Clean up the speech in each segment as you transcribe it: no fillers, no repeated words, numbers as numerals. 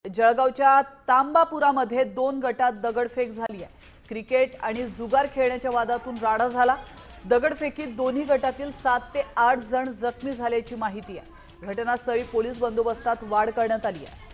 जळगावच्या तांबापुरामध्ये 2 गटात दगडफेक झाली आहे। क्रिकेट आणि जुगार खेळण्याच्या वादातून राडा झाला। दगडफेकीत दोन्ही गटातील 7 ते 8 जण जखमी झाल्याची माहिती आहे। घटनास्थळी पोलीस बंदोबस्तात वाढ करण्यात आली आहे।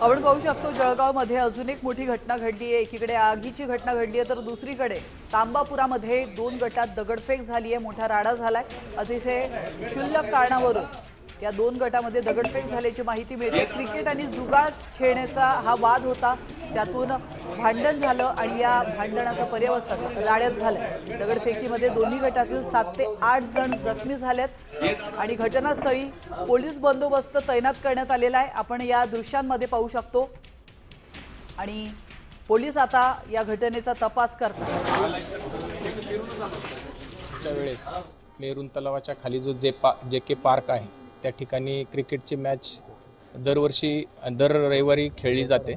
आपण पाहू शकतो जळगावमध्ये अजून एक मोठी घटना घडली आहे। एकीकडे आगीची घटना घडली आहे तर दुसरीकडे तांबापुरामध्ये 2 गटात दगडफेक झाली आहे। मोठा राडा झालाय। अतिशय क्षुल्लक कारणावरून या 2 गटामध्ये दगडफेक झाल्याची माहिती मिळते। क्रिकेट आणि जुगार खेळण्याचा हा वाद होता, त्यातून भांडण झालं आणि या भांडणाचा पर्यवसन राड्यात झालं। दगडफेकीमध्ये दोन्ही गटातील 7 ते 8 जण जखमी झालेत आणि घटनास्थळी पोलीस बंदोबस्त तैनात करण्यात आलेला आहे। आपण या दृश्यांमध्ये पाहू शकतो आणि पोलीस आता या घटनेचा तपास करतात। त्यावेळेस मेरून तलावाच्या खाली जो जेके पार्क आहे त्या ठिकाणी क्रिकेटची मॅच दर रविवारी खेळली जाते।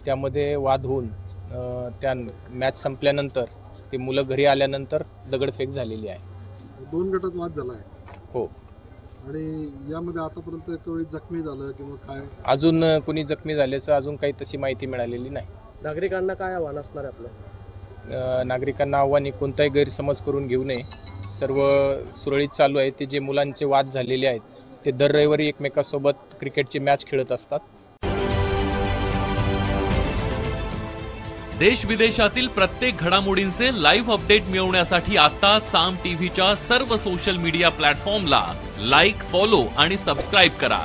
त्यामध्ये वाद होऊन त्या मॅच संपल्यानंतर ते मुलं घरी आल्यानंतर दगडफेक झालेली आहे। 2 गटात वाद झाला आहे। हो। आणि यामध्ये आतापर्यंत कोणी जखमी झालं किंवा काय? अजून कोणी जखमी झाल्याचं अजून काही तशी माहिती मिळालेली नाही। नागरिकांना काय आव्हान असणार आहे आपलं? नागरिकांना आव्हान कोणताही गैरसमज करून घेऊ नये। सर्व सुरळीत चालू आहे। ते जे मुलांचे वाद झालेले आहेत ते दर रविवारी एकमेकांसोबत क्रिकेटची मॅच खेळत असतात। देश विदेशातील प्रत्येक घडामोडींचे लाईव्ह अपडेट मिळवण्यासाठी आता साम टीव्हीच्या सर्व सोशल मीडिया प्लॅटफॉर्मला लाईक, फॉलो आणि सबस्क्राईब करा।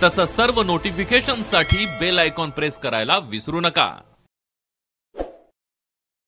तसंच सर्व नोटिफिकेशनसाठी बेल आयकॉन प्रेस करायला विसरू नका।